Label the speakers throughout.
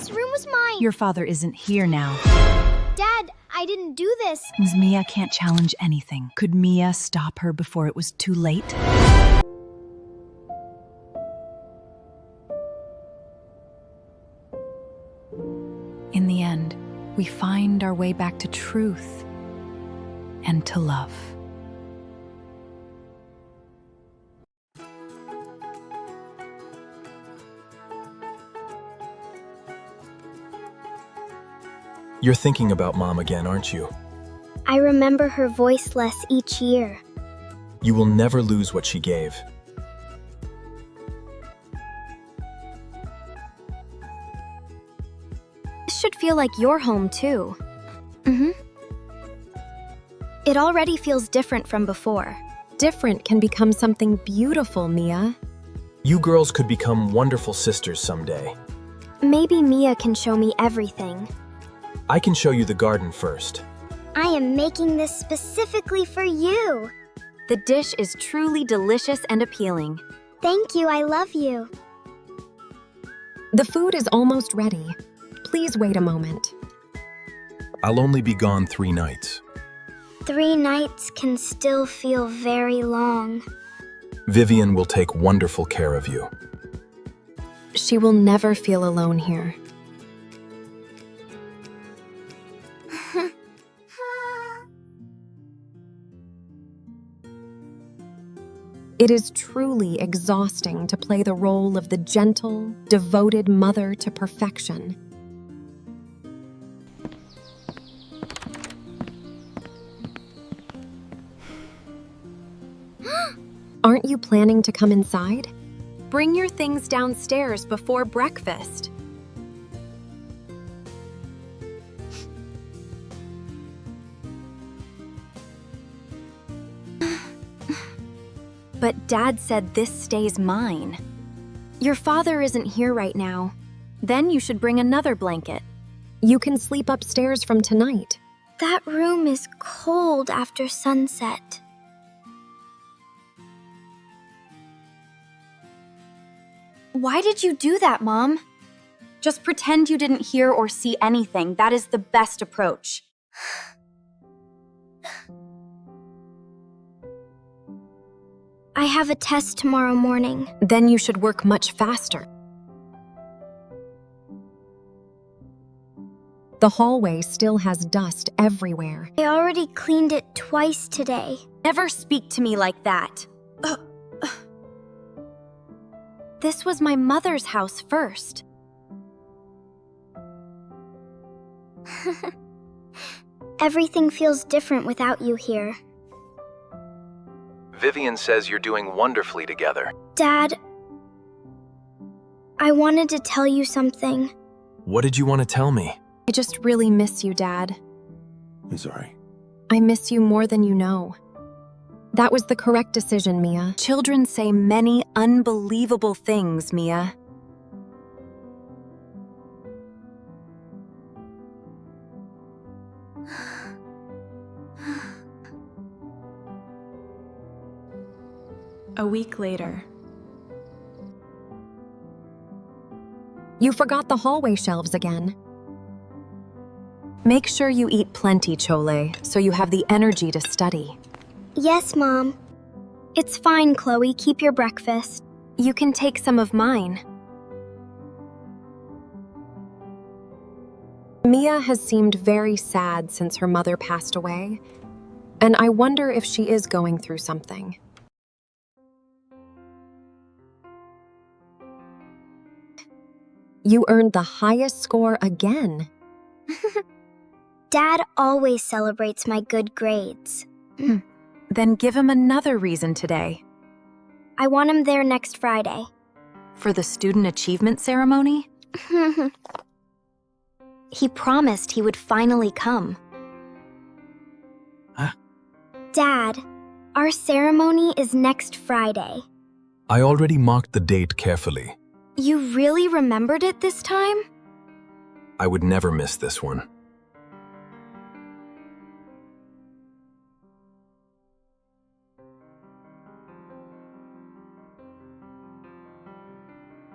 Speaker 1: This room was mine.
Speaker 2: Your father isn't here now.
Speaker 1: Dad, I didn't do this.
Speaker 2: Ms. Mia can't challenge anything. Could Mia stop her before it was too late? In the end, we find our way back to truth and to love.
Speaker 3: You're thinking about Mom again, aren't you?
Speaker 1: I remember her voice less each year.
Speaker 3: You will never lose what she gave.
Speaker 1: This should feel like your home, too. It already feels different from before.
Speaker 4: Different can become something beautiful, Mia.
Speaker 3: You girls could become wonderful sisters someday.
Speaker 1: Maybe Mia can show me everything.
Speaker 3: I can show you the garden first.
Speaker 1: I am making this specifically for you.
Speaker 4: The dish is truly delicious and appealing.
Speaker 1: Thank you, I love you.
Speaker 4: The food is almost ready. Please wait a moment.
Speaker 3: I'll only be gone 3 nights.
Speaker 1: 3 nights can still feel very long.
Speaker 3: Vivian will take wonderful care of you.
Speaker 4: She will never feel alone here. It is truly exhausting to play the role of the gentle, devoted mother to perfection. Aren't you planning to come inside? Bring your things downstairs before breakfast.
Speaker 5: But Dad said this stays mine. Your father isn't here right now. Then you should bring another blanket.
Speaker 4: You can sleep upstairs from tonight.
Speaker 1: That room is cold after sunset.
Speaker 5: Why did you do that, Mom? Just pretend you didn't hear or see anything. That is the best approach.
Speaker 1: I have a test tomorrow morning.
Speaker 4: Then you should work much faster. The hallway still has dust everywhere.
Speaker 1: I already cleaned it twice today.
Speaker 5: Never speak to me like that. This was my mother's house first.
Speaker 1: Everything feels different without you here.
Speaker 3: Vivian says you're doing wonderfully together.
Speaker 1: Dad, I wanted to tell you something.
Speaker 3: What did you want to tell me?
Speaker 4: I just really miss you, Dad.
Speaker 6: I'm sorry.
Speaker 4: I miss you more than you know. That was the correct decision, Mia.
Speaker 5: Children say many unbelievable things, Mia.
Speaker 7: A week later.
Speaker 4: You forgot the hallway shelves again.
Speaker 5: Make sure you eat plenty, Chole, so you have the energy to study.
Speaker 1: Yes, Mom. It's fine, Chloe. Keep your breakfast.
Speaker 5: You can take some of mine.
Speaker 4: Mia has seemed very sad since her mother passed away, and I wonder if she is going through something. You earned the highest score again.
Speaker 1: Dad always celebrates my good grades.
Speaker 5: Then give him another reason today.
Speaker 1: I want him there next Friday.
Speaker 5: For the student achievement ceremony? He promised he would finally come.
Speaker 3: Huh?
Speaker 1: Dad, our ceremony is next Friday.
Speaker 3: I already marked the date carefully.
Speaker 1: You really remembered it this time?
Speaker 3: I would never miss this one.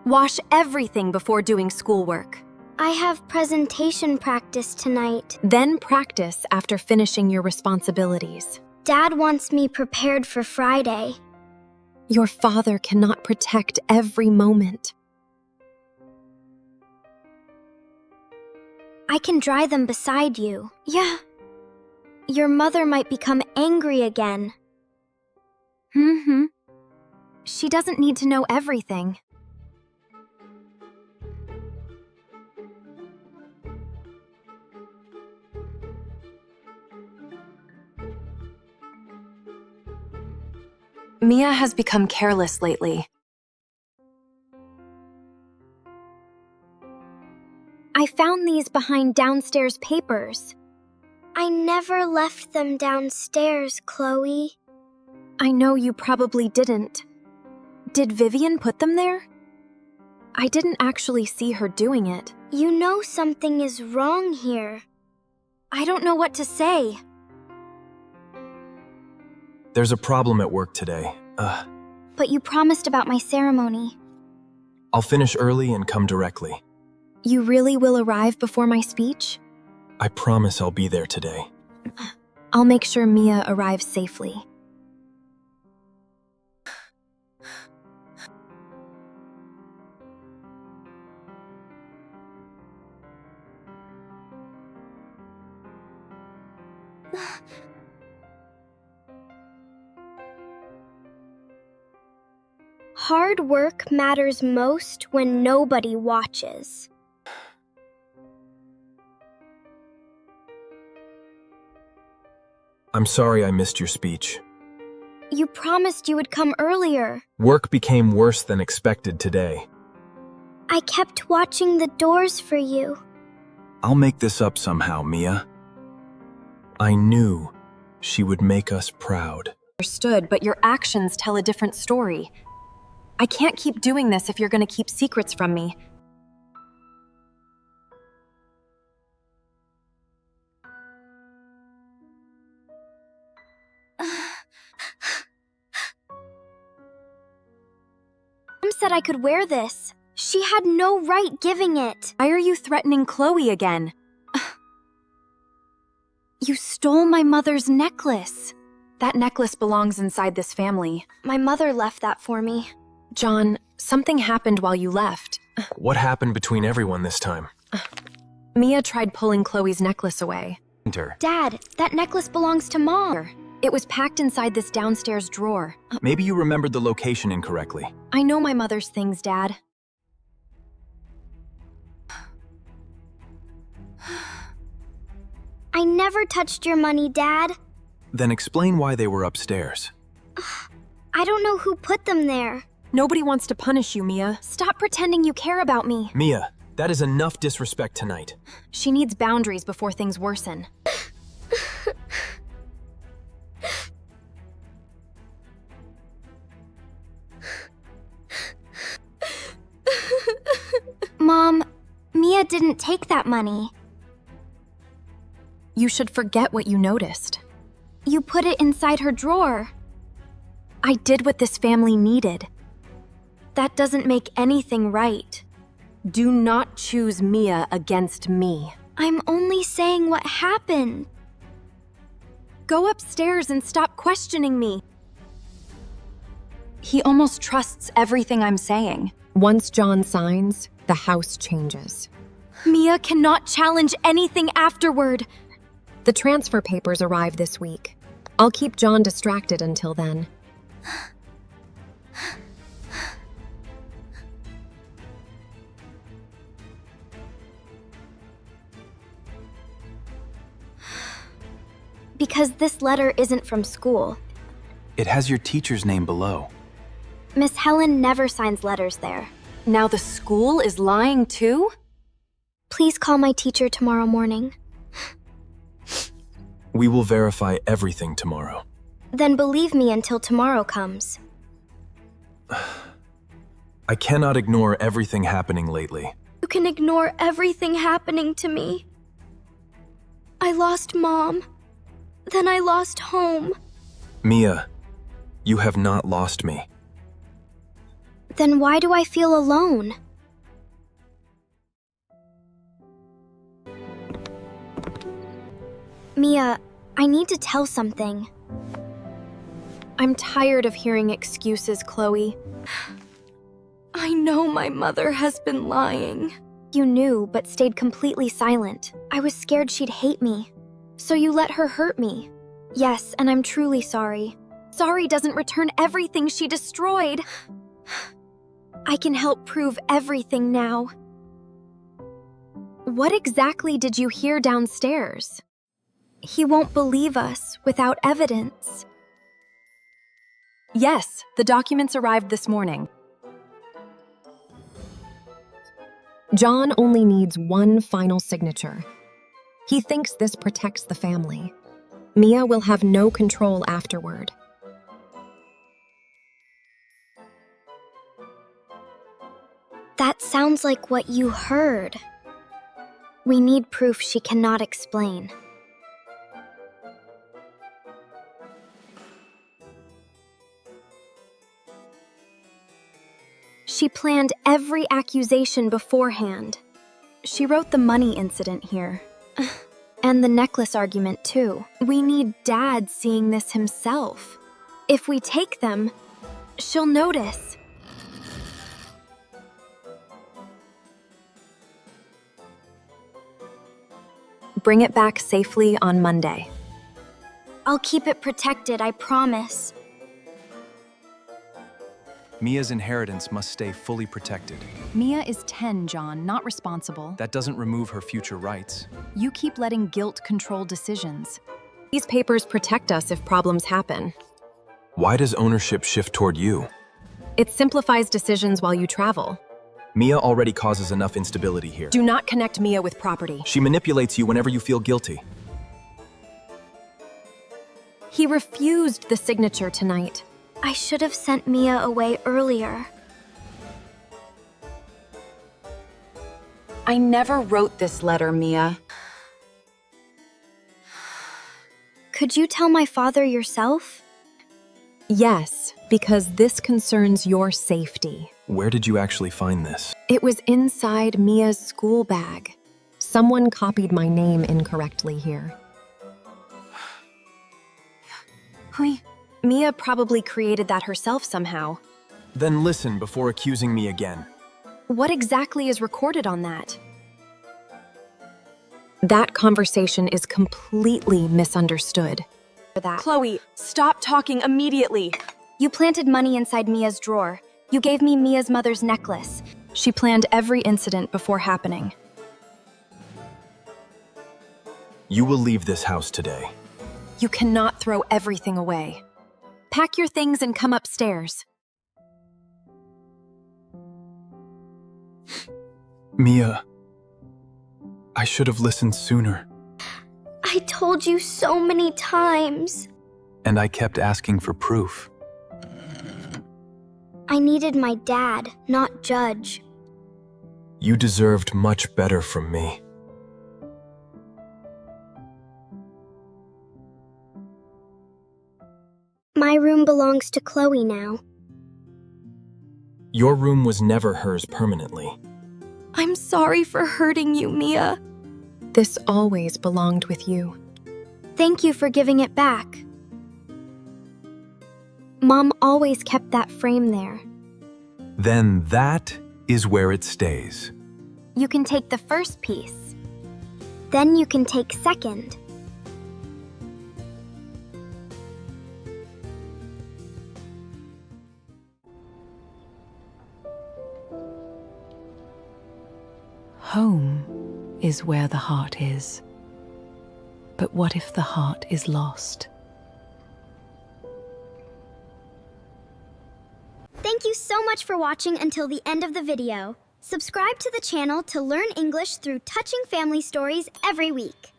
Speaker 5: Wash everything before doing schoolwork.
Speaker 1: I have presentation practice tonight.
Speaker 4: Then practice after finishing your responsibilities.
Speaker 1: Dad wants me prepared for Friday.
Speaker 4: Your father cannot protect every moment.
Speaker 1: I can dry them beside you. Yeah. Your mother might become angry again.
Speaker 5: She doesn't need to know everything.
Speaker 4: Mia has become careless lately.
Speaker 1: I found these behind downstairs papers. I never left them downstairs, Chloe.
Speaker 4: I know you probably didn't. Did Vivian put them there? I didn't actually see her doing it.
Speaker 1: You know something is wrong here.
Speaker 5: I don't know what to say.
Speaker 3: There's a problem at work today.
Speaker 1: But you promised about my ceremony.
Speaker 3: I'll finish early and come directly.
Speaker 4: You really will arrive before my speech?
Speaker 3: I promise I'll be there today.
Speaker 4: I'll make sure Mia arrives safely.
Speaker 1: Hard work matters most when nobody watches.
Speaker 3: I'm sorry I missed your speech.
Speaker 1: You promised you would come earlier.
Speaker 3: Work became worse than expected today.
Speaker 1: I kept watching the doors for you.
Speaker 3: I'll make this up somehow, Mia. I knew she would make us proud.
Speaker 4: Understood, but your actions tell a different story. I can't keep doing this if you're going to keep secrets from me.
Speaker 1: Mom said I could wear this. She had no right giving it.
Speaker 5: Why are you threatening Chloe again? You stole my mother's necklace. That necklace belongs inside this family.
Speaker 1: My mother left that for me.
Speaker 4: John, something happened while you left.
Speaker 3: What happened between everyone this time?
Speaker 4: Mia tried pulling Chloe's necklace away.
Speaker 1: Dad, that necklace belongs to Mom.
Speaker 4: It was packed inside this downstairs drawer.
Speaker 3: Maybe you remembered the location incorrectly.
Speaker 4: I know my mother's things, Dad.
Speaker 1: I never touched your money, Dad.
Speaker 3: Then explain why they were upstairs.
Speaker 1: I don't know who put them there.
Speaker 4: Nobody wants to punish you, Mia.
Speaker 1: Stop pretending you care about me.
Speaker 3: Mia, that is enough disrespect tonight.
Speaker 4: She needs boundaries before things worsen.
Speaker 1: Mom, Mia didn't take that money.
Speaker 4: You should forget what you noticed.
Speaker 1: You put it inside her drawer.
Speaker 4: I did what this family needed.
Speaker 1: That doesn't make anything right.
Speaker 4: Do not choose Mia against me.
Speaker 1: I'm only saying what happened.
Speaker 4: Go upstairs and stop questioning me.
Speaker 5: He almost trusts everything I'm saying.
Speaker 4: Once John signs, the house changes.
Speaker 1: Mia cannot challenge anything afterward.
Speaker 4: The transfer papers arrive this week. I'll keep John distracted until then.
Speaker 1: Because this letter isn't from school.
Speaker 3: It has your teacher's name below.
Speaker 1: Miss Helen never signs letters there.
Speaker 5: Now the school is lying too?
Speaker 1: Please call my teacher tomorrow morning.
Speaker 3: We will verify everything tomorrow.
Speaker 1: Then believe me until tomorrow comes.
Speaker 3: I cannot ignore everything happening lately.
Speaker 1: You can ignore everything happening to me. I lost Mom. Then I lost home.
Speaker 3: Mia, you have not lost me.
Speaker 1: Then why do I feel alone? Mia, I need to tell something.
Speaker 4: I'm tired of hearing excuses, Chloe. I know my mother has been lying.
Speaker 1: You knew, but stayed completely silent. I was scared she'd hate me. So you let her hurt me. Yes, and I'm truly sorry.
Speaker 4: Sorry doesn't return everything she destroyed.
Speaker 1: I can help prove everything now.
Speaker 4: What exactly did you hear downstairs?
Speaker 1: He won't believe us without evidence.
Speaker 4: Yes, the documents arrived this morning. John only needs one final signature. He thinks this protects the family. Mia will have no control afterward.
Speaker 1: That sounds like what you heard. We need proof she cannot explain. She planned every accusation beforehand.
Speaker 5: She wrote the money incident here.
Speaker 1: And the necklace argument, too.
Speaker 5: We need Dad seeing this himself.
Speaker 1: If we take them, she'll notice.
Speaker 4: Bring it back safely on Monday.
Speaker 1: I'll keep it protected, I promise.
Speaker 3: Mia's inheritance must stay fully protected.
Speaker 2: Mia is 10, John, not responsible.
Speaker 3: That doesn't remove her future rights.
Speaker 2: You keep letting guilt control decisions.
Speaker 4: These papers protect us if problems happen.
Speaker 3: Why does ownership shift toward you?
Speaker 4: It simplifies decisions while you travel.
Speaker 3: Mia already causes enough instability here.
Speaker 4: Do not connect Mia with property.
Speaker 3: She manipulates you whenever you feel guilty.
Speaker 4: He refused the signature tonight.
Speaker 1: I should have sent Mia away earlier.
Speaker 5: I never wrote this letter, Mia.
Speaker 1: Could you tell my father yourself?
Speaker 4: Yes, because this concerns your safety.
Speaker 3: Where did you actually find this?
Speaker 4: It was inside Mia's school bag. Someone copied my name incorrectly here. Mia probably created that herself somehow.
Speaker 3: Then listen before accusing me again.
Speaker 4: What exactly is recorded on that? That conversation is completely misunderstood.
Speaker 5: Chloe, stop talking immediately.
Speaker 1: You planted money inside Mia's drawer. You gave me Mia's mother's necklace.
Speaker 5: She planned every incident before happening.
Speaker 3: You will leave this house today.
Speaker 4: You cannot throw everything away. Pack your things and come upstairs.
Speaker 3: Mia, I should have listened sooner.
Speaker 1: I told you so many times.
Speaker 3: And I kept asking for proof.
Speaker 1: I needed my dad, not Judge.
Speaker 3: You deserved much better from me.
Speaker 1: My room belongs to Chloe now.
Speaker 3: Your room was never hers permanently.
Speaker 4: I'm sorry for hurting you, Mia. This always belonged with you.
Speaker 1: Thank you for giving it back. Mom always kept that frame there.
Speaker 3: Then that is where it stays.
Speaker 1: You can take the first piece. Then you can take second.
Speaker 2: Home is where the heart is. But what if the heart is lost?
Speaker 1: Thank you so much for watching until the end of the video. Subscribe to the channel to learn English through touching family stories every week.